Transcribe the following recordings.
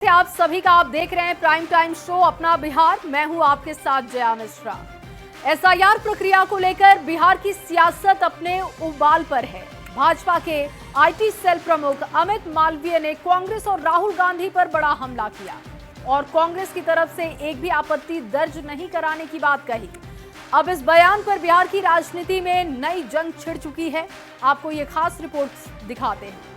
आप सभी का आप देख रहे हैं प्राइम टाइम शो अपना बिहार। मैं हूं आपके साथ जया मिश्रा। एसआईआर प्रक्रिया को लेकर बिहार की सियासत अपने उबाल पर है। भाजपा के आईटी सेल प्रमुख अमित मालवीय ने कांग्रेस और राहुल गांधी पर बड़ा हमला किया और कांग्रेस की तरफ से एक भी आपत्ति दर्ज नहीं कराने की बात कही। अब इस बयान पर बिहार की राजनीति में नई जंग छिड़ चुकी है। आपको ये खास रिपोर्ट दिखाते हैं।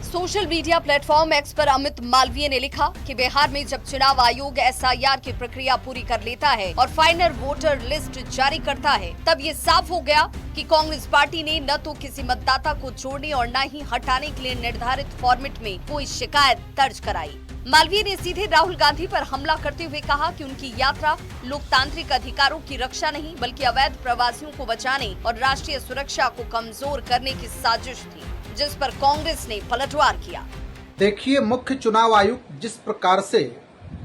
सोशल मीडिया प्लेटफॉर्म एक्स पर अमित मालवीय ने लिखा कि बिहार में जब चुनाव आयोग एसआईआर की प्रक्रिया पूरी कर लेता है और फाइनल वोटर लिस्ट जारी करता है, तब ये साफ हो गया कि कांग्रेस पार्टी ने न तो किसी मतदाता को जोड़ने और न ही हटाने के लिए निर्धारित फॉर्मेट में कोई शिकायत दर्ज कराई। मालवीय ने सीधे राहुल गांधी पर हमला करते हुए कहा कि उनकी यात्रा लोकतांत्रिक अधिकारों की रक्षा नहीं बल्कि अवैध प्रवासियों को बचाने और राष्ट्रीय सुरक्षा को कमजोर करने की साजिश थी, जिस पर कांग्रेस ने पलटवार किया। देखिए, मुख्य चुनाव आयुक्त जिस प्रकार से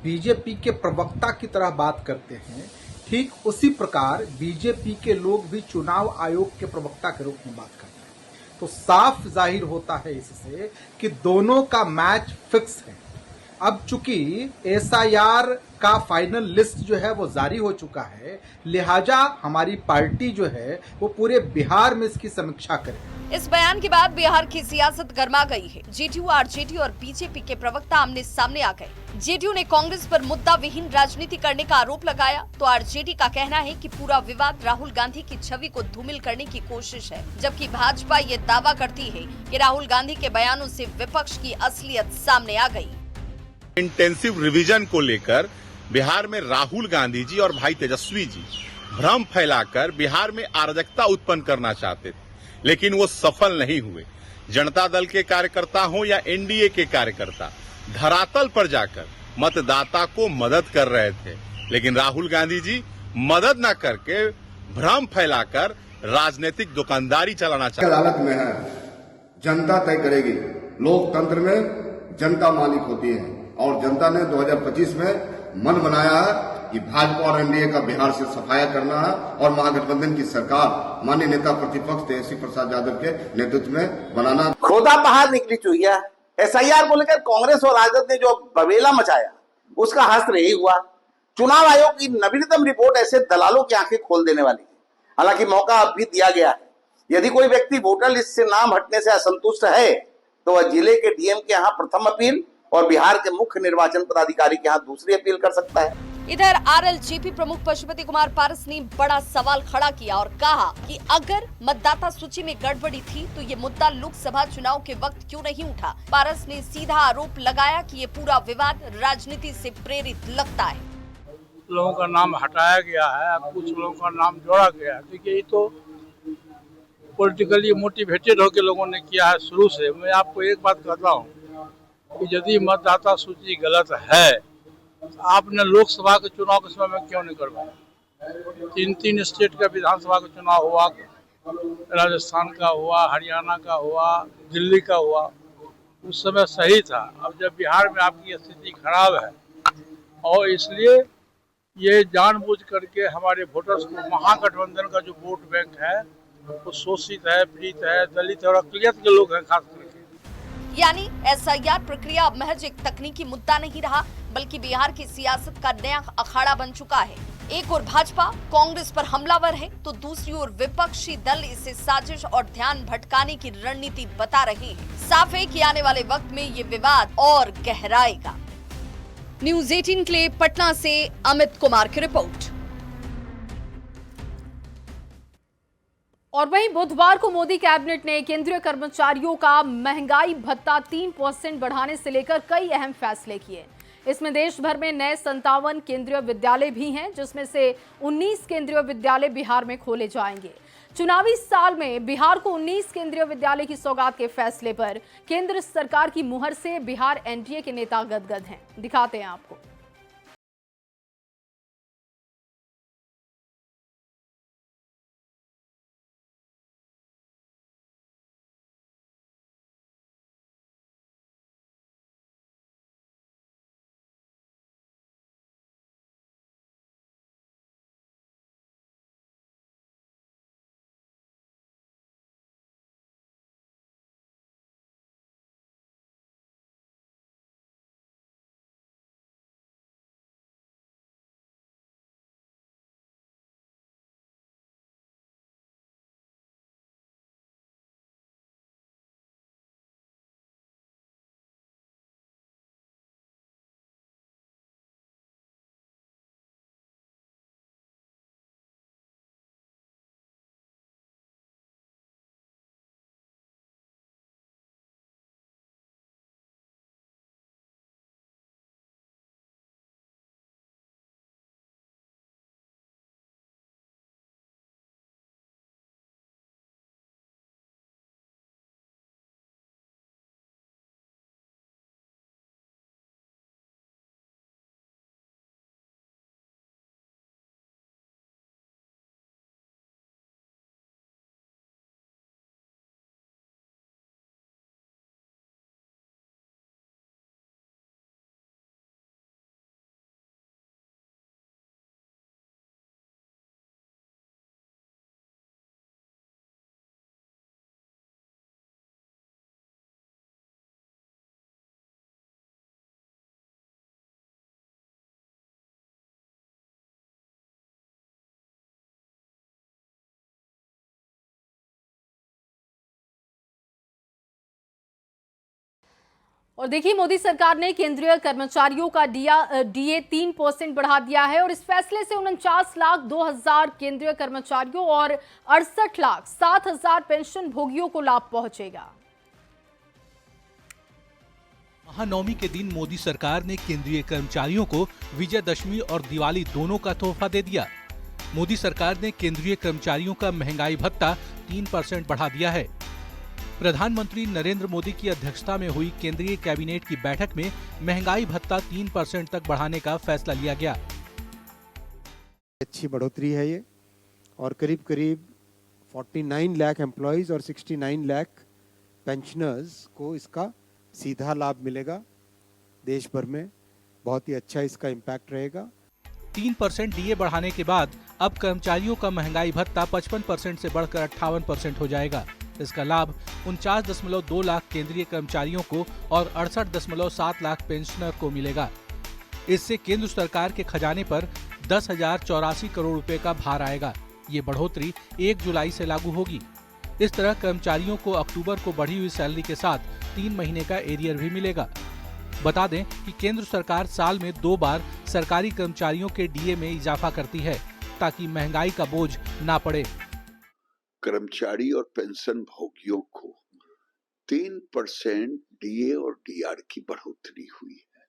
बीजेपी के प्रवक्ता की तरह बात करते हैं, ठीक उसी प्रकार बीजेपी के लोग भी चुनाव आयोग के प्रवक्ता के रूप में बात करते हैं। तो साफ जाहिर होता है इससे कि दोनों का मैच फिक्स है। अब चूंकि एसआईआर का फाइनल लिस्ट जो है वो जारी हो चुका है, लिहाजा हमारी पार्टी जो है वो पूरे बिहार में इसकी समीक्षा करे। इस बयान के बाद बिहार की सियासत गर्मा गई है। जेडीयू, आरजेडी और बीजेपी के प्रवक्ता आमने सामने आ गए। जेडीयू ने कांग्रेस पर मुद्दा विहीन राजनीति करने का आरोप लगाया, तो आरजेडी का कहना है कि पूरा विवाद राहुल गांधी की छवि को धूमिल करने की कोशिश है, जबकि भाजपा ये दावा करती है कि राहुल गांधी के बयानों से विपक्ष की असलियत सामने आ गई। इंटेंसिव रिवीजन को लेकर बिहार में राहुल गांधी जी और भाई तेजस्वी जी भ्रम फैलाकर बिहार में अराजकता उत्पन्न करना चाहते थे, लेकिन वो सफल नहीं हुए। जनता दल के कार्यकर्ता हो या एनडीए के कार्यकर्ता धरातल पर जाकर मतदाता को मदद कर रहे थे, लेकिन राहुल गांधी जी मदद न करके भ्रम फैलाकर राजनीतिक दुकानदारी चलाना चाहते। अदालत में है, जनता तय करेगी। लोकतंत्र में जनता मालिक होती है और जनता ने 2025 में मन बनाया है कि भाजपा और एनडीए का बिहार से सफाया करना है और महागठबंधन की सरकार माननीय नेता प्रतिपक्ष तेजस्वी प्रसाद यादव के नेतृत्व में बनाना। खोदा बाहर निकली चुहिया। एसआईआर को लेकर कांग्रेस और राजद ने जो बवेला मचाया, उसका हस्त्र यही हुआ। चुनाव आयोग की नवीनतम रिपोर्ट ऐसे दलालों की आंखें खोल देने वाली है। हालांकि मौका अब भी दिया गया है। यदि कोई व्यक्ति वोटर लिस्ट से नाम हटने से असंतुष्ट है तो वह जिले के डीएम के यहाँ प्रथम अपील और बिहार के मुख्य निर्वाचन पदाधिकारी के यहाँ दूसरी अपील कर सकता है। इधर आरएलजेपी प्रमुख पशुपति कुमार पारस ने बड़ा सवाल खड़ा किया और कहा कि अगर मतदाता सूची में गड़बड़ी थी तो ये मुद्दा लोकसभा चुनाव के वक्त क्यों नहीं उठा। पारस ने सीधा आरोप लगाया कि ये पूरा विवाद राजनीति से प्रेरित लगता है। लोगों का नाम हटाया गया है, कुछ लोगों का नाम जोड़ा गया है। देखिए, ये तो पॉलिटिकली मोटिवेटेड होकर लोगों ने किया है शुरू से। मैं आपको एक बात कहता हूँ कि यदि मतदाता सूची गलत है, आपने लोकसभा के चुनाव के समय में क्यों नहीं करवाया? 3 स्टेट का विधानसभा का चुनाव हुआ, राजस्थान का हुआ, हरियाणा का हुआ, दिल्ली का हुआ, उस समय सही था। अब जब बिहार में आपकी स्थिति खराब है और इसलिए ये जानबूझ करके हमारे वोटर्स को, महागठबंधन का जो वोट बैंक है वो शोषित है, पीड़ित है, दलित और अकलियत के लोग हैं खास करके। यानी एसआईआर प्रक्रिया अब महज एक तकनीकी मुद्दा नहीं रहा, बल्कि बिहार की सियासत का नया अखाड़ा बन चुका है। एक ओर भाजपा कांग्रेस पर हमलावर है, तो दूसरी ओर विपक्षी दल इसे साजिश और ध्यान भटकाने की रणनीति बता रहे हैं। साफ है कि आने वाले वक्त में ये विवाद और गहराएगा। न्यूज़ 18 के लिए पटना से अमित कुमार की रिपोर्ट। और वहीं बुधवार को मोदी कैबिनेट ने केंद्रीय कर्मचारियों का महंगाई भत्ता 3% बढ़ाने से लेकर कई अहम फैसले किए। इसमें देश भर में नए 57 केंद्रीय विद्यालय भी हैं, जिसमें से 19 केंद्रीय विद्यालय बिहार में खोले जाएंगे। चुनावी साल में बिहार को 19 केंद्रीय विद्यालय की सौगात के फैसले पर केंद्र सरकार की मुहर से बिहार एनडीए के नेता गदगद हैं। दिखाते हैं आपको। और देखिए, मोदी सरकार ने केंद्रीय कर्मचारियों का डीए 3% बढ़ा दिया है और इस फैसले से 49,02,000 केंद्रीय कर्मचारियों और 68,07,000 पेंशन भोगियों को लाभ पहुंचेगा। महानवमी के दिन मोदी सरकार ने केंद्रीय कर्मचारियों को विजयदशमी और दिवाली दोनों का तोहफा दे दिया। मोदी सरकार ने केंद्रीय कर्मचारियों का महंगाई भत्ता 3% बढ़ा दिया है। प्रधानमंत्री नरेंद्र मोदी की अध्यक्षता में हुई केंद्रीय कैबिनेट की बैठक में महंगाई भत्ता 3% तक बढ़ाने का फैसला लिया गया। अच्छी बढ़ोतरी है ये, और करीब करीब 49 लाख एम्प्लॉइज और 69 लाख पेंशनर्स को इसका सीधा लाभ मिलेगा। देश भर में बहुत ही अच्छा इसका इम्पैक्ट रहेगा। 3% डीए बढ़ाने के बाद अब कर्मचारियों का महंगाई भत्ता 55% से बढ़कर 58% हो जाएगा। इसका लाभ 49.2 लाख केंद्रीय कर्मचारियों को और 68.7 लाख पेंशनर को मिलेगा। इससे केंद्र सरकार के खजाने पर 10,084 करोड़ रुपए का भार आएगा। ये बढ़ोतरी 1 जुलाई से लागू होगी। इस तरह कर्मचारियों को अक्टूबर को बढ़ी हुई सैलरी के साथ 3 महीने का एरियर भी मिलेगा। बता दें कि केंद्र सरकार साल में 2 बार सरकारी कर्मचारियों के डीए में इजाफा करती है ताकि महंगाई का बोझ ना पड़े। कर्मचारी और पेंशन भोगियों को 3% डीए और डीआर की बढ़ोतरी हुई है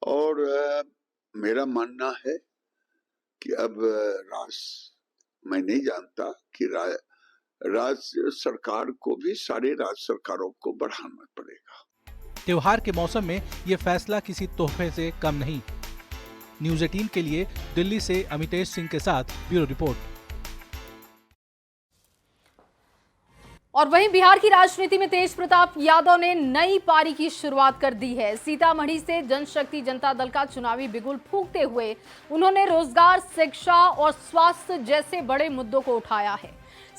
और मेरा मानना है कि अब मैं नहीं जानता कि राज्य सरकार को भी सारे राज्य सरकारों को बढ़ाना पड़ेगा। त्योहार के मौसम में ये फैसला किसी तोहफे से कम नहीं। न्यूज़ 18 के लिए दिल्ली से अमितेश सिंह के साथ ब्यूरो रिपोर्ट। और वहीं बिहार की राजनीति में तेज प्रताप यादव ने नई पारी की शुरुआत कर दी है। सीतामढ़ी से जनशक्ति जनता दल का चुनावी बिगुल फूंकते हुए उन्होंने रोजगार, शिक्षा और स्वास्थ्य जैसे बड़े मुद्दों को उठाया है।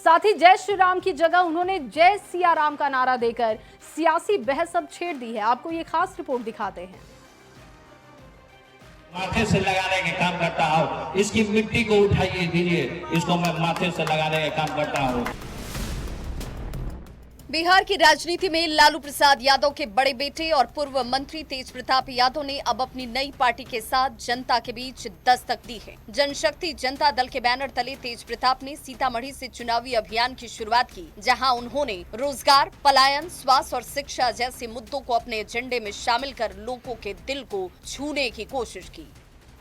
साथ ही जय श्री राम की जगह उन्होंने जय सिया राम का नारा देकर सियासी बहस अब छेड़ दी है। आपको ये खास रिपोर्ट दिखाते हैं। माथे से लगाने का काम करता हूँ, इसकी मिट्टी को उठाइए दीजिए, इसको मैं माथे से लगाने का काम करता हूँ। बिहार की राजनीति में लालू प्रसाद यादव के बड़े बेटे और पूर्व मंत्री तेज प्रताप यादव ने अब अपनी नई पार्टी के साथ जनता के बीच दस्तक दी है। जनशक्ति जनता दल के बैनर तले तेज प्रताप ने सीतामढ़ी से चुनावी अभियान की शुरुआत की, जहां उन्होंने रोजगार, पलायन, स्वास्थ्य और शिक्षा जैसे मुद्दों को अपने एजेंडे में शामिल कर लोगों के दिल को छूने की कोशिश की।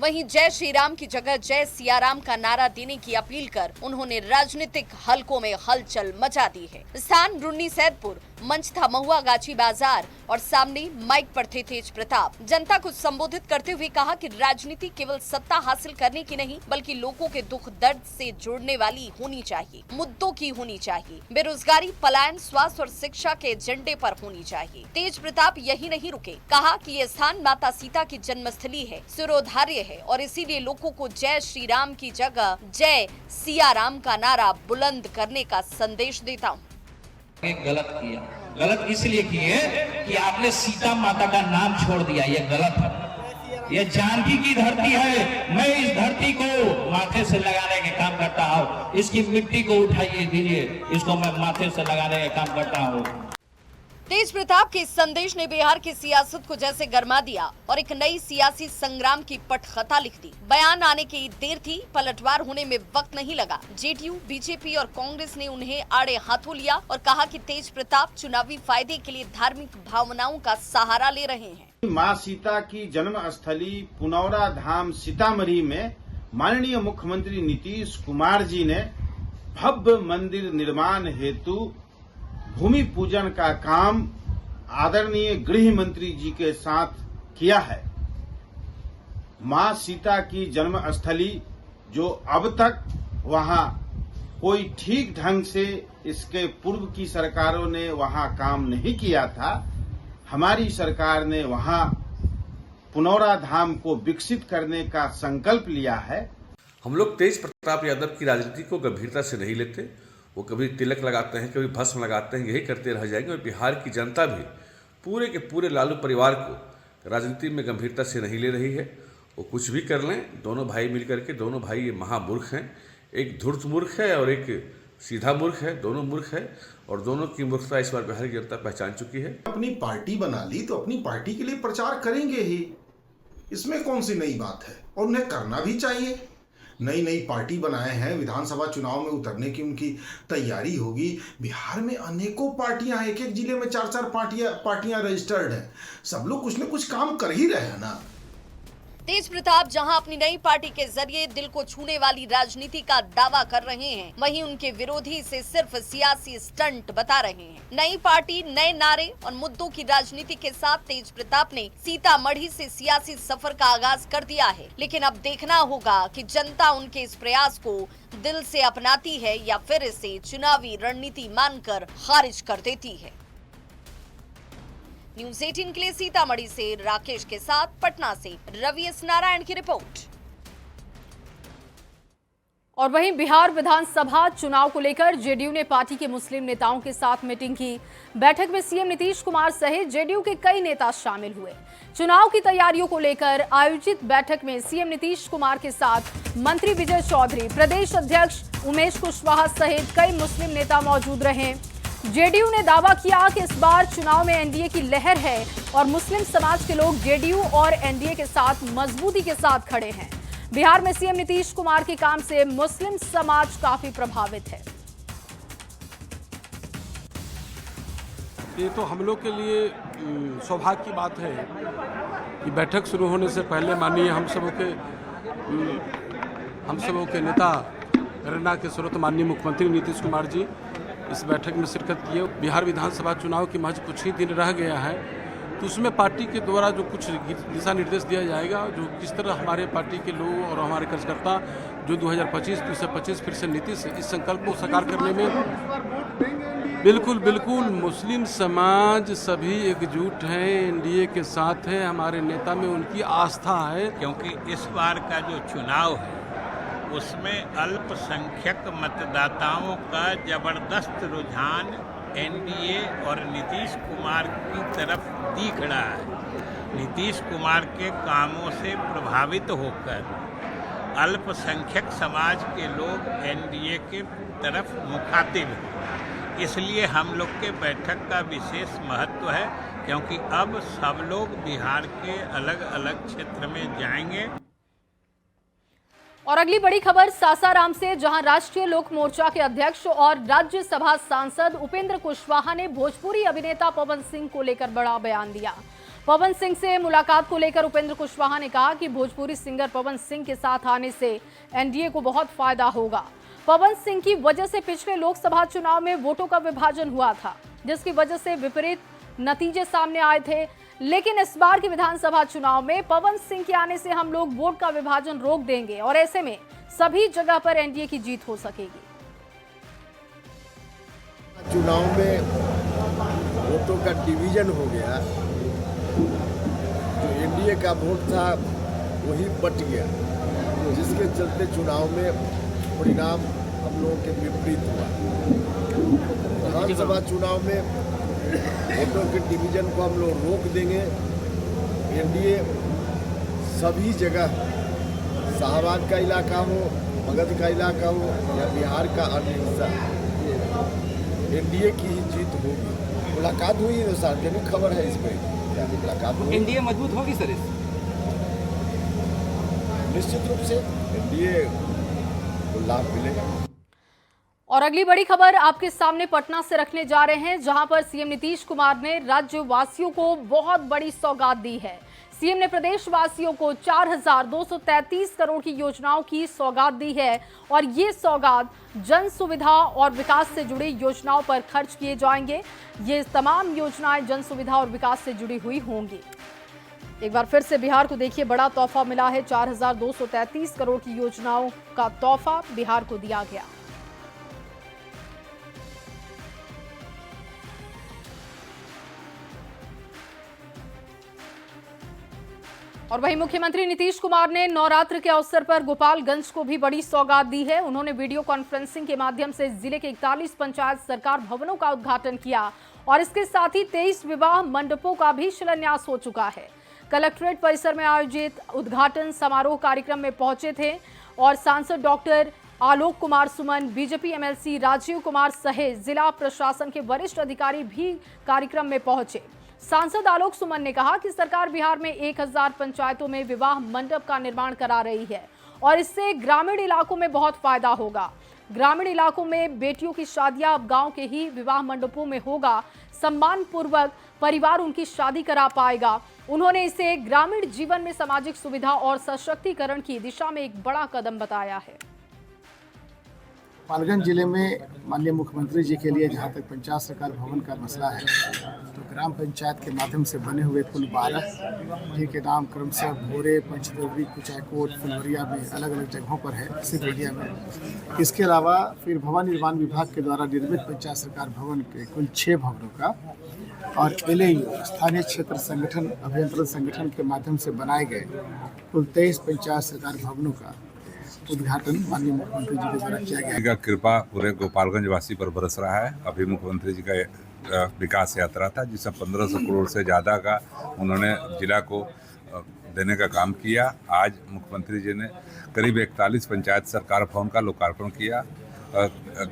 वहीं जय श्री राम की जगह जय सिया राम का नारा देने की अपील कर उन्होंने राजनीतिक हलकों में हलचल मचा दी है। स्थान रुन्नी सैदपुर, मंच था महुआ गाछी बाजार और सामने माइक पर थे तेज प्रताप। जनता को संबोधित करते हुए कहा कि राजनीति केवल सत्ता हासिल करने की नहीं बल्कि लोगों के दुख दर्द से जुड़ने वाली होनी चाहिए, मुद्दों की होनी चाहिए। बेरोजगारी, पलायन, स्वास्थ्य और शिक्षा के एजेंडे पर होनी चाहिए। तेज प्रताप यही नहीं रुके, कहा कि ये स्थान माता सीता की जन्मस्थली है, सिरोधार्य है और इसीलिए लोगों को जय श्री राम की जगह जय सिया राम का नारा बुलंद करने का संदेश देता हूँ। गलत किया, गलत इसलिए किए कि आपने सीता माता का नाम छोड़ दिया, ये गलत है। ये जानकी की धरती है, मैं इस धरती को माथे से लगाने का काम करता हूँ, इसकी मिट्टी को उठाइए दीजिए, इसको मैं माथे से लगाने का काम करता हूँ। तेज प्रताप के इस संदेश ने बिहार की सियासत को जैसे गरमा दिया और एक नई सियासी संग्राम की पटकथा लिख दी। बयान आने की देर थी, पलटवार होने में वक्त नहीं लगा। जेडीयू, बीजेपी और कांग्रेस ने उन्हें आड़े हाथों लिया और कहा कि तेज प्रताप चुनावी फायदे के लिए धार्मिक भावनाओं का सहारा ले रहे हैं। माँ सीता की जन्म स्थली पुनौरा धाम सीतामढ़ी में माननीय मुख्यमंत्री नीतीश कुमार जी ने भव्य मंदिर निर्माण हेतु भूमि पूजन का काम आदरणीय गृह मंत्री जी के साथ किया है। मां सीता की जन्म स्थली जो अब तक वहां कोई ठीक ढंग से इसके पूर्व की सरकारों ने वहां काम नहीं किया था, हमारी सरकार ने वहां पुनौरा धाम को विकसित करने का संकल्प लिया है। हम लोग तेज प्रताप यादव की राजनीति को गंभीरता से नहीं लेते। वो कभी तिलक लगाते हैं, कभी भस्म लगाते हैं, यही करते रह जाएंगे। और बिहार की जनता भी पूरे के पूरे लालू परिवार को राजनीति में गंभीरता से नहीं ले रही है। वो कुछ भी कर लें, दोनों भाई मिल करके, दोनों भाई ये महामूर्ख हैं, एक धूर्त मूर्ख है और एक सीधा मूर्ख है, दोनों मूर्ख है और दोनों की मूर्खता इस बार बिहार की जनता पहचान चुकी है। अपनी पार्टी बना ली तो अपनी पार्टी के लिए प्रचार करेंगे ही, इसमें कौन सी नई बात है और उन्हें करना भी चाहिए। नई पार्टी बनाए हैं, विधानसभा चुनाव में उतरने की उनकी तैयारी होगी। बिहार में अनेकों पार्टियां, एक एक जिले में 4-4 पार्टियां रजिस्टर्ड हैं। सब लोग कुछ न कुछ काम कर ही रहे हैं ना। तेज प्रताप जहां अपनी नई पार्टी के जरिए दिल को छूने वाली राजनीति का दावा कर रहे हैं, वहीं उनके विरोधी इसे सिर्फ सियासी स्टंट बता रहे हैं। नई पार्टी, नए नारे और मुद्दों की राजनीति के साथ तेज प्रताप ने सीतामढ़ी से सियासी सफर का आगाज कर दिया है, लेकिन अब देखना होगा कि जनता उनके इस प्रयास को दिल से अपनाती है या फिर इसे चुनावी रणनीति मानकर खारिज कर देती है। न्यूज़ 18 के लिए सीतामढ़ी से राकेश के साथ पटना से रवि एस नारायण की रिपोर्ट। और वहीं बिहार विधानसभा चुनाव को लेकर जेडीयू ने पार्टी के मुस्लिम नेताओं के साथ मीटिंग की। बैठक में सीएम नीतीश कुमार सहित जेडीयू के कई नेता शामिल हुए। चुनाव की तैयारियों को लेकर आयोजित बैठक में सीएम नीतीश कुमार के साथ मंत्री विजय चौधरी, प्रदेश अध्यक्ष उमेश कुशवाहा सहित कई मुस्लिम नेता मौजूद रहे। जेडीयू ने दावा किया कि इस बार चुनाव में एनडीए की लहर है और मुस्लिम समाज के लोग जेडीयू और एनडीए के साथ मजबूती के साथ खड़े हैं। बिहार में सीएम नीतीश कुमार के काम से मुस्लिम समाज काफी प्रभावित है। ये तो हम लोग के लिए सौभाग्य की बात है कि बैठक शुरू होने से पहले माननीय हम सबों के नेता गणना के स्रोत माननीय मुख्यमंत्री नीतीश कुमार जी इस बैठक में शिरकत किए। बिहार विधानसभा चुनाव की महज कुछ ही दिन रह गया है, तो उसमें पार्टी के द्वारा जो कुछ दिशा निर्देश दिया जाएगा, जो किस तरह हमारे पार्टी के लोग और हमारे कार्यकर्ता जो 2025 फिर से नीतीश इस संकल्प को साकार करने में बिल्कुल मुस्लिम समाज सभी एकजुट हैं, एनडीए के साथ है। हमारे नेता में उनकी आस्था है, क्योंकि इस बार का जो चुनाव है उसमें अल्पसंख्यक मतदाताओं का जबरदस्त रुझान एनडीए और नीतीश कुमार की तरफ दिख रहा है। नीतीश कुमार के कामों से प्रभावित होकर अल्पसंख्यक समाज के लोग एनडीए के तरफ मुखातिब हैं। इसलिए हम लोग के बैठक का विशेष महत्व है, क्योंकि अब सब लोग बिहार के अलग अलग क्षेत्र में जाएंगे। और अगली बड़ी खबर सासाराम से, जहां राष्ट्रीय लोक मोर्चा के अध्यक्ष और राज्यसभा सांसद उपेंद्र कुशवाहा ने भोजपुरी अभिनेता पवन सिंह को लेकर बड़ा बयान दिया। पवन सिंह से मुलाकात को लेकर उपेंद्र कुशवाहा ने कहा कि भोजपुरी सिंगर पवन सिंह के साथ आने से एनडीए को बहुत फायदा होगा। पवन सिंह की वजह से पिछले लोकसभा चुनाव में वोटों का विभाजन हुआ था, जिसकी वजह से विपरीत नतीजे सामने आए थे, लेकिन इस बार के विधानसभा चुनाव में पवन सिंह के आने से हम लोग वोट का विभाजन रोक देंगे और ऐसे में सभी जगह पर एनडीए की जीत हो सकेगी। चुनाव में वोटों का डिवीजन हो गया, जो एनडीए का वोट था वही बट गया, जिसके चलते चुनाव में परिणाम हम लोगों के विपरीत हुआ। विधानसभा चुनाव में वोटों के डिवीजन को हम लोग रोक देंगे। एनडीए सभी जगह, शाहबाद का इलाका हो, मगध का इलाका हो या बिहार का अन्य हिस्सा, एनडीए की ही जीत होगी। मुलाकात हुई है, सार्वजनिक खबर है, इसमें मुलाकात हुई। एनडीए मजबूत होगी सर, निश्चित रूप से एनडीए को लाभ मिलेगा। और अगली बड़ी खबर आपके सामने पटना से रखने जा रहे हैं, जहां पर सीएम नीतीश कुमार ने राज्यवासियों को बहुत बड़ी सौगात दी है। सीएम ने प्रदेशवासियों को 4,233 करोड़ की योजनाओं की सौगात दी है और ये सौगात जन सुविधा और विकास से जुड़ी योजनाओं पर खर्च किए जाएंगे। ये तमाम योजनाएं जन सुविधा और विकास से जुड़ी हुई होंगी। एक बार फिर से बिहार को देखिए, बड़ा तोहफा मिला है। 4,233 करोड़ की योजनाओं का तोहफा बिहार को दिया गया। और वहीं मुख्यमंत्री नीतीश कुमार ने नवरात्र के अवसर पर गोपालगंज को भी बड़ी सौगात दी है। उन्होंने वीडियो कॉन्फ्रेंसिंग के माध्यम से जिले के 41 पंचायत सरकार भवनों का उद्घाटन किया और इसके साथ ही 23 विवाह मंडपों का भी शिलान्यास हो चुका है। कलेक्ट्रेट परिसर में आयोजित उद्घाटन समारोह कार्यक्रम में पहुंचे थे और सांसद doctor Alok Kumar Suman, BJP MLC Rajiv Kumar सहित जिला प्रशासन के वरिष्ठ अधिकारी भी कार्यक्रम में पहुंचे। सांसद आलोक सुमन ने कहा कि सरकार बिहार में 1000 पंचायतों में विवाह मंडप का निर्माण करा रही है और इससे ग्रामीण इलाकों में बहुत फायदा होगा। ग्रामीण इलाकों में बेटियों की शादियां अब गांव के ही विवाह मंडपों में होगा। सम्मान पूर्वक परिवार उनकी शादी करा पाएगा। उन्होंने इसे ग्रामीण जीवन में सामाजिक सुविधा और सशक्तिकरण की दिशा में एक बड़ा कदम बताया है। गोपालगंज जिले में माननीय मुख्यमंत्री जी के लिए जहां तक पंचायत सरकार भवन का मसला है, तो ग्राम पंचायत के माध्यम से बने हुए कुल 12 जिनके नाम क्रमशः भोरे, पंचदेवरी, कुचायकोट, फुलवरिया में अलग अलग जगहों पर है, सिद्धवरिया में। इसके अलावा फिर भवन निर्माण विभाग के द्वारा निर्मित पंचायत सरकार भवन के कुल 6 भवनों का और LAU स्थानीय क्षेत्र संगठन अभियंत्रण संगठन के माध्यम से बनाए गए कुल 23 पंचायत सरकार भवनों का उद्घाटन माननीय मुख्यमंत्री जी के द्वारा किया गया। का कृपा पूरे गोपालगंज वासी पर बरस रहा है। अभी मुख्यमंत्री जी का विकास यात्रा था जिसमें 1500 करोड़ से ज़्यादा का उन्होंने जिला को देने का काम किया। आज मुख्यमंत्री जी ने करीब 41 पंचायत सरकार भवन का लोकार्पण किया।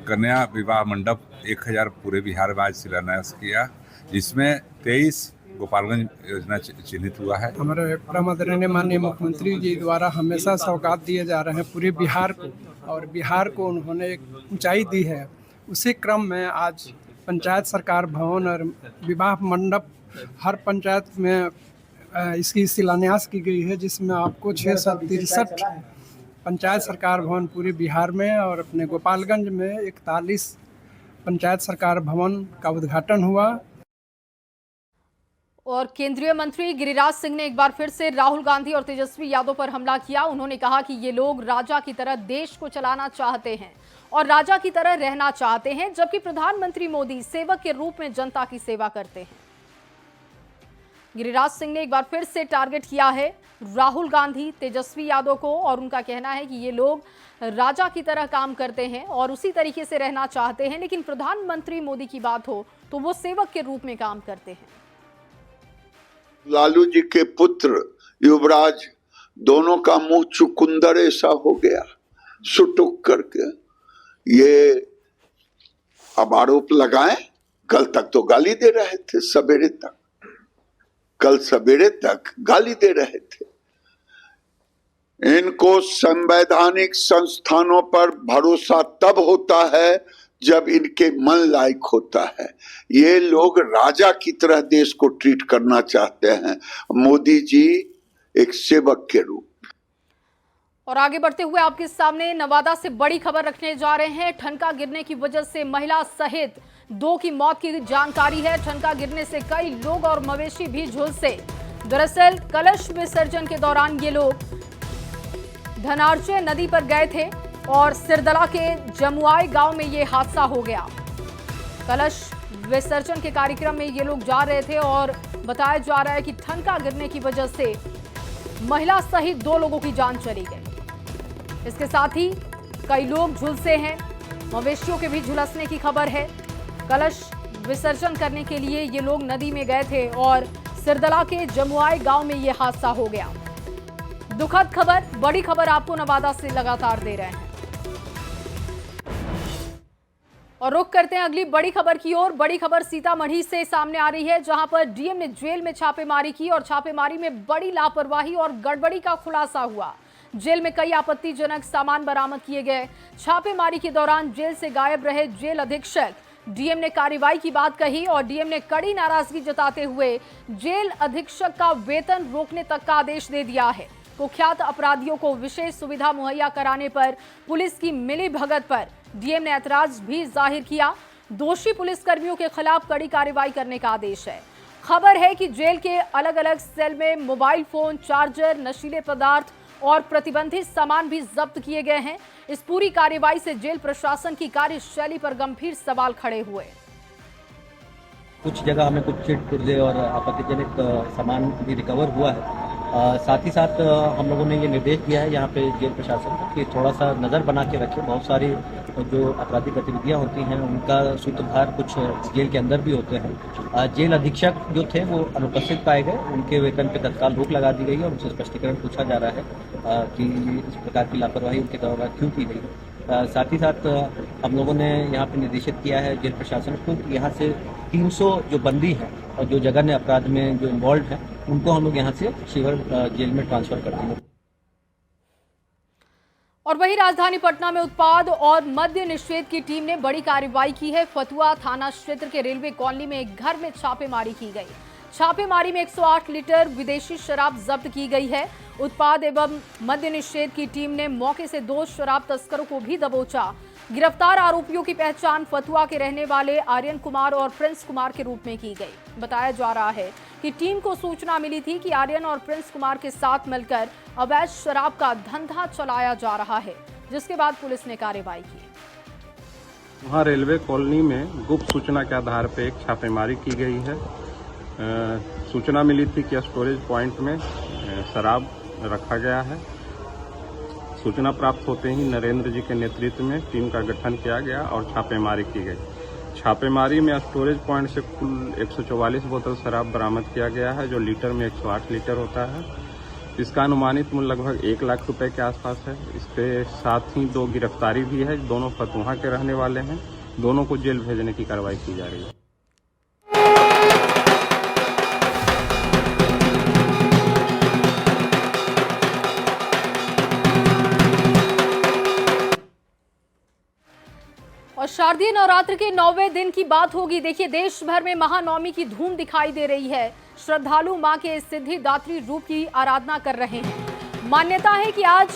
कन्या विवाह मंडप 1000 पूरे बिहार में आज शिलान्यास किया, जिसमें 23 गोपालगंज योजना चिन्हित हुआ है। हमारे परम आदरणीय माननीय मुख्यमंत्री जी द्वारा हमेशा सौगात दिए जा रहे हैं पूरे बिहार को, और बिहार को उन्होंने एक ऊंचाई दी है। उसी क्रम में आज पंचायत सरकार भवन और विवाह मंडप हर पंचायत में इसकी शिलान्यास की गई है, जिसमें आपको 663 पंचायत सरकार भवन पूरे बिहार में और अपने गोपालगंज में 41 पंचायत सरकार भवन का उद्घाटन हुआ। और केंद्रीय मंत्री गिरिराज सिंह ने एक बार फिर से राहुल गांधी और तेजस्वी यादव पर हमला किया। उन्होंने कहा कि ये लोग राजा की तरह देश को चलाना चाहते हैं और राजा की तरह रहना चाहते हैं, जबकि प्रधानमंत्री मोदी सेवक के रूप में जनता की सेवा करते हैं। गिरिराज सिंह ने एक बार फिर से टारगेट किया है राहुल गांधी, तेजस्वी यादव को, और उनका कहना है कि ये लोग राजा की तरह काम करते हैं और उसी तरीके से रहना चाहते हैं, लेकिन प्रधानमंत्री मोदी की बात हो तो वो सेवक के रूप में काम करते हैं। लालू जी के पुत्र युवराज दोनों का मुंह चुकुंदर ऐसा हो गया सुटुक करके। ये अब आरोप लगाएं। कल तक तो गाली दे रहे थे, सवेरे तक, कल सवेरे तक गाली दे रहे थे। इनको संवैधानिक संस्थानों पर भरोसा तब होता है जब इनके मन लायक होता है। ये लोग राजा की तरह देश को ट्रीट करना चाहते हैं, मोदी जी एक सेवक के रूप। और आगे बढ़ते हुए आपके सामने नवादा से बड़ी खबर रखने जा रहे हैं। ठनका गिरने की वजह से महिला सहित 2 की मौत की जानकारी है। ठनका गिरने से कई लोग और मवेशी भी झुलसे। दरअसल कलश विसर्जन के दौरान ये लोग धनार्चे नदी पर गए थे और सिरदला के जमुआई गांव में ये हादसा हो गया। कलश विसर्जन के कार्यक्रम में ये लोग जा रहे थे और बताया जा रहा है कि ठनका गिरने की वजह से महिला सहित 2 लोगों की जान चली गई। इसके साथ ही कई लोग झुलसे हैं, मवेशियों के भी झुलसने की खबर है। कलश विसर्जन करने के लिए ये लोग नदी में गए थे और सिरदला के जमुआई गांव में ये हादसा हो गया। दुखद खबर, बड़ी खबर आपको नवादा से लगातार दे रहे हैं। और रुख करते हैं अगली बड़ी खबर की ओर। बड़ी खबर सीतामढ़ी से सामने आ रही है, जहां पर डीएम ने जेल में छापेमारी की और छापेमारी में बड़ी लापरवाही और गड़बड़ी का खुलासा हुआ। जेल में कई आपत्तिजनक सामान बरामद किए गए। छापेमारी के दौरान जेल से गायब रहे जेल अधीक्षक। डीएम ने कार्रवाई की बात कही और डीएम ने कड़ी नाराजगी जताते हुए जेल अधीक्षक का वेतन रोकने तक का आदेश दे दिया है। कुख्यात अपराधियों को विशेष सुविधा मुहैया कराने पर पुलिस की मिली भगत पर डीएम ने ऐतराज भी जाहिर किया। दोषी पुलिसकर्मियों के खिलाफ कड़ी कार्रवाई करने का आदेश है। खबर है कि जेल के अलग अलग सेल में मोबाइल फोन, चार्जर, नशीले पदार्थ और प्रतिबंधित सामान भी जब्त किए गए हैं। इस पूरी कार्रवाई से जेल प्रशासन की कार्यशैली पर गंभीर सवाल खड़े हुए। कुछ जगह हमें कुछ चिट और आपत्तिजनक सामान भी रिकवर हुआ है। साथ ही साथ हम लोगों ने ये निर्देश दिया है यहाँ पे जेल प्रशासन को कि थोड़ा सा नज़र बना के रखें। बहुत सारी जो आपराधिक गतिविधियाँ होती हैं उनका सूत्रधार कुछ जेल के अंदर भी होते हैं। जेल अधीक्षक जो थे वो अनुपस्थित पाए गए, उनके वेतन पे तत्काल रोक लगा दी गई है और उनसे स्पष्टीकरण पूछा जा रहा है कि इस प्रकार की लापरवाही उनके द्वारा क्यों की गई। साथ ही साथ हम लोगों ने यहाँ पे निर्देशित किया है जेल प्रशासन को कि यहाँ से 300 जो बंदी हैं और जो जघन्य अपराध में जो इन्वॉल्व हैं उनको हम लोग यहाँ से शिवर जेल में ट्रांसफर कर देंगे। और वहीं राजधानी पटना में उत्पाद और मद्य निषेध की टीम ने बड़ी कार्रवाई की है। फतुहा थाना क्षेत्र के रेलवे कॉलोनी में एक घर में छापेमारी की गई। छापेमारी में 108 लीटर विदेशी शराब जब्त की गई है। उत्पाद एवं मद्य निषेध की टीम ने मौके से 2 शराब तस्करों को भी दबोचा। गिरफ्तार आरोपियों की पहचान फतुहा के रहने वाले आर्यन कुमार और प्रिंस कुमार के रूप में की गई। बताया जा रहा है कि टीम को सूचना मिली थी कि आर्यन और प्रिंस कुमार के साथ मिलकर अवैध शराब का धंधा चलाया जा रहा है, जिसके बाद पुलिस ने कार्रवाई की। वहाँ रेलवे कॉलोनी में गुप्त सूचना के आधार पर एक छापेमारी की गई है। सूचना मिली थी कि स्टोरेज पॉइंट में शराब रखा गया है। सूचना प्राप्त होते ही नरेंद्र जी के नेतृत्व में टीम का गठन किया गया और छापेमारी की गई। छापेमारी में स्टोरेज पॉइंट से कुल 144 बोतल शराब बरामद किया गया है, जो लीटर में 108 लीटर होता है। इसका अनुमानित मूल्य लगभग 1 लाख रुपए के आसपास है। इसके साथ ही 2 गिरफ्तारी भी है, दोनों फतुहा के रहने वाले हैं। दोनों को जेल भेजने की कार्रवाई की जा रही है। और शारदीय नवरात्र के 9वें दिन की बात होगी। देखिए, देश भर में महानवमी की धूम दिखाई दे रही है। श्रद्धालु मां के सिद्धिदात्री रूप की आराधना कर रहे हैं। मान्यता है कि आज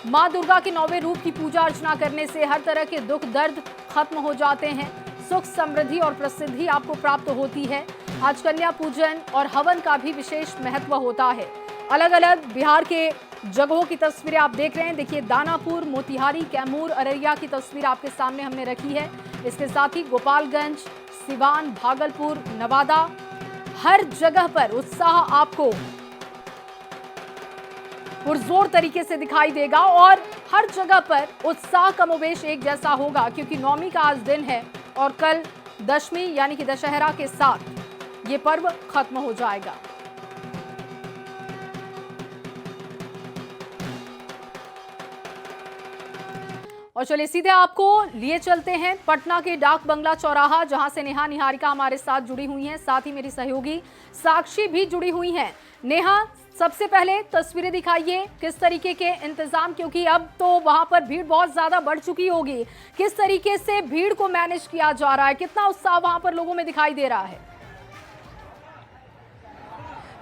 मां दुर्गा के 9वें रूप की पूजा अर्चना करने से हर तरह के दुख दर्द खत्म हो जाते हैं। सुख, समृद्धि और प्रसिद्धि आपको प्राप्त होती है। आज कन्या पूजन और हवन का भी विशेष महत्व होता है। अलग अलग बिहार के जगहों की तस्वीरें आप देख रहे हैं। देखिए, दानापुर, मोतिहारी, कैमूर, अररिया की तस्वीर आपके सामने हमने रखी है। इसके साथ ही गोपालगंज, सिवान, भागलपुर, नवादा, हर जगह पर उत्साह आपको पुरजोर तरीके से दिखाई देगा और हर जगह पर उत्साह कमोबेश एक जैसा होगा, क्योंकि नवमी का आज दिन है और कल दशमी यानी कि दशहरा के साथ ये पर्व खत्म हो जाएगा। और चलिए सीधे आपको लिए चलते हैं पटना के डाक बंगला चौराहा, जहां से नेहा निहारिका हमारे साथ जुड़ी हुई हैं। साथ ही मेरी सहयोगी साक्षी भी जुड़ी हुई हैं। नेहा, सबसे पहले तस्वीरें दिखाइए, किस तरीके के इंतजाम, क्योंकि अब तो वहां पर भीड़ बहुत ज्यादा बढ़ चुकी होगी। किस तरीके से भीड़ को मैनेज किया जा रहा है, कितना उत्साह वहां पर लोगों में दिखाई दे रहा है?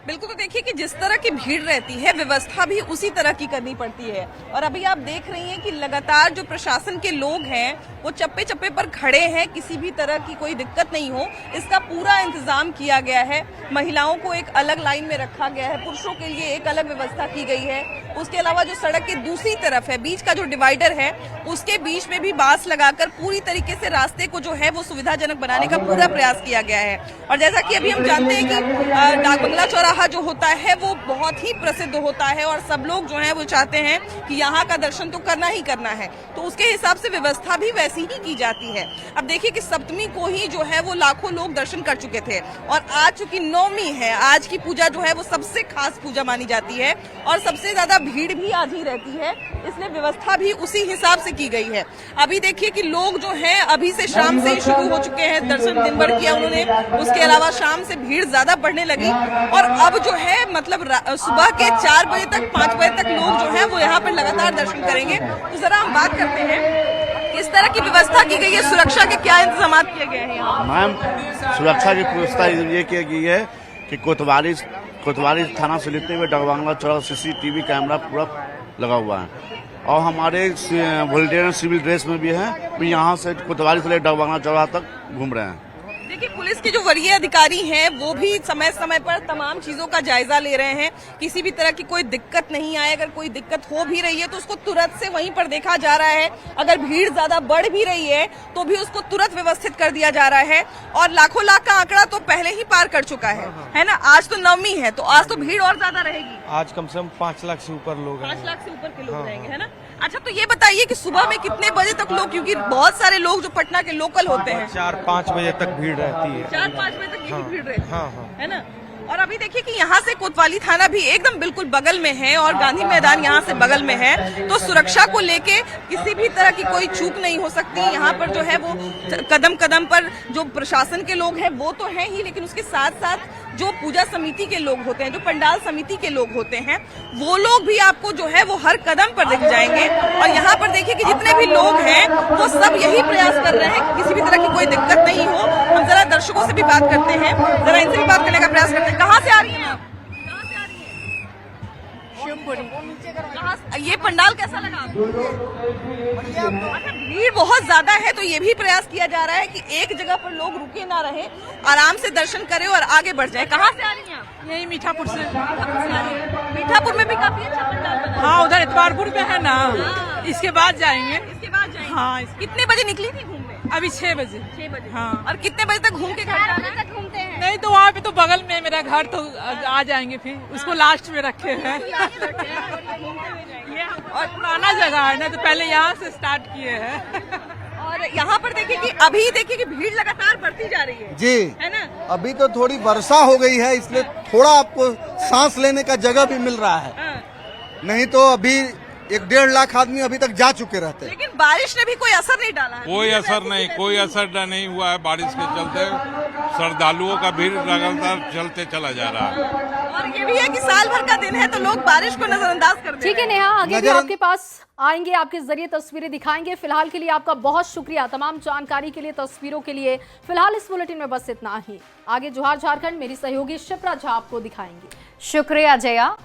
बिल्कुल, तो देखिए कि जिस तरह की भीड़ रहती है व्यवस्था भी उसी तरह की करनी पड़ती है। और अभी आप देख रही हैं कि लगातार जो प्रशासन के लोग हैं वो चप्पे चप्पे पर खड़े हैं, किसी भी तरह की कोई दिक्कत नहीं हो इसका पूरा इंतजाम किया गया है। महिलाओं को एक अलग लाइन में रखा गया है, पुरुषों के लिए एक अलग व्यवस्था की गई है। उसके अलावा जो सड़क के दूसरी तरफ है, बीच का जो डिवाइडर है, उसके बीच में भी बांस लगाकर पूरी तरीके से रास्ते को जो है वो सुविधाजनक बनाने का पूरा प्रयास किया गया है। और जैसा कि अभी हम जानते हैं कि डाक बंगला चौराहा जो होता है वो बहुत ही प्रसिद्ध होता है और सब लोग जो है वो चाहते हैं कि यहाँ का दर्शन तो करना ही करना है, तो उसके हिसाब से व्यवस्था भी वैसी ही की जाती है। अब देखिए कि सप्तमी को ही जो है वो लाखों लोग दर्शन कर चुके थे और आज चूंकि नवमी है, आज की पूजा जो है वो सबसे खास पूजा मानी जाती है और सबसे ज्यादा भीड़ भी आज ही रहती है, इसलिए व्यवस्था भी उसी हिसाब से की गई है। अभी देखिए कि लोग जो हैं अभी से शाम से ही शुरू हो चुके हैं, दर्शन दिन भर किया उन्होंने। उसके अलावा शाम से भीड़ ज्यादा बढ़ने लगी और अब जो है मतलब सुबह के 4 बजे तक 5 बजे तक लोग जो है वो यहाँ पर लगातार दर्शन करेंगे। तो जरा हम बात करते हैं किस तरह की व्यवस्था की गई है, सुरक्षा के क्या इंतजाम किए गए हैं यहाँ? मैम, सुरक्षा की व्यवस्था ये की गई है कि कोतवाली थाना से लेते हुए डाक बंगला चौराहा CCTV कैमरा पूरा लगा हुआ है और हमारे वॉलंटियर सिविल ड्रेस में भी है, भी यहाँ से कोतवाली से लेकर डाक बंगला चौराहा तक घूम रहे हैं। देखिए, पुलिस के जो वरीय अधिकारी हैं वो भी समय समय पर तमाम चीजों का जायजा ले रहे हैं, किसी भी तरह की कोई दिक्कत नहीं आए। अगर कोई दिक्कत हो भी रही है तो उसको तुरंत से वहीं पर देखा जा रहा है। अगर भीड़ ज्यादा बढ़ भी रही है तो भी उसको तुरंत व्यवस्थित कर दिया जा रहा है और लाखों लाख का आंकड़ा तो पहले ही पार कर चुका है ना। आज तो नवमी है तो आज तो भीड़ और ज्यादा रहेगी। आज कम से कम 5 लाख से ऊपर लोग 5 लाख से ऊपर के लोग रहेंगे, है ना। अच्छा, तो ये बताइए कि सुबह में कितने बजे तक लोग, क्योंकि बहुत सारे लोग जो पटना के लोकल होते हैं, 4-5 बजे तक भीड़ रहती है। 4-5 बजे तक यही भीड़ रहती है, है ना। और अभी देखिए कि यहाँ से कोतवाली थाना भी एकदम बिल्कुल बगल में है और गांधी मैदान यहाँ से बगल में है, तो सुरक्षा को लेके किसी भी तरह की कोई चूक नहीं हो सकती। यहाँ पर जो है वो कदम कदम पर जो प्रशासन के लोग हैं वो तो हैं ही, लेकिन उसके साथ साथ जो पूजा समिति के लोग होते हैं, जो पंडाल समिति के लोग होते हैं, वो लोग भी आपको जो है वो हर कदम पर दिख जाएंगे। और यहाँ पर देखिए कि जितने भी लोग हैं वो सब यही प्रयास कर रहे हैं कि किसी भी तरह की कोई दिक्कत नहीं हो। हम जरा दर्शकों से भी बात करते हैं, जरा इनसे भी बात करने का प्रयास करते हैं। कहाँ से आ रही हैं आप? कहाँ से आ रही हैं? शिवपुरी। ये पंडाल कैसा लगा आपको? अच्छा, भीड़ बहुत ज्यादा है, तो ये भी प्रयास किया जा रहा है कि एक जगह पर लोग रुके ना रहे, आराम से दर्शन करें और आगे बढ़ जाए। कहाँ से आ रही हैं आप? यही मीठापुर से। मीठापुर में भी काफी अच्छा पंडाल बना है। हाँ, उधर इतवारपुर में है ना, इसके बाद जाएंगे। इसके बाद जाएंगे। हाँ। कितने बजे निकली थी घूमने? अभी 6 बजे। 6 बजे। हाँ। और कितने बजे तक घूम के घर जाना है? घूमते हैं। नहीं तो वहाँ पे तो बगल में मेरा घर, तो आ जाएंगे फिर, उसको लास्ट में रखे हैं। और पुराना जगह है ना, तो पहले यहाँ से स्टार्ट किए हैं। और यहाँ पर देखिए कि अभी देखिए कि भीड़ लगातार बढ़ती जा रही है जी, है ना। अभी तो थोड़ी वर्षा हो गई है, इसलिए थोड़ा आपको सांस लेने का जगह भी मिल रहा है, नहीं तो अभी 1-1.5 लाख आदमी अभी तक जा चुके रहते। लेकिन बारिश ने भी कोई असर नहीं डाला है। कोई असर नहीं हुआ है बारिश के चलते। श्रद्धालुओं का भीड़ लगातार चलते चला जा रहा है। और ये भी है कि साल भर का दिन है, तो लोग बारिश को नजरअंदाज कर देते हैं। ठीक है नेहा, आगे भी आपके पास आएंगे, आपके जरिए तस्वीरें दिखाएंगे। फिलहाल के लिए आपका बहुत शुक्रिया तमाम जानकारी के लिए, तस्वीरों के लिए। फिलहाल इस बुलेटिन में बस इतना ही। आगे जोहार झारखंड मेरी सहयोगी शिप्रा झा आपको दिखाएंगी। शुक्रिया जया।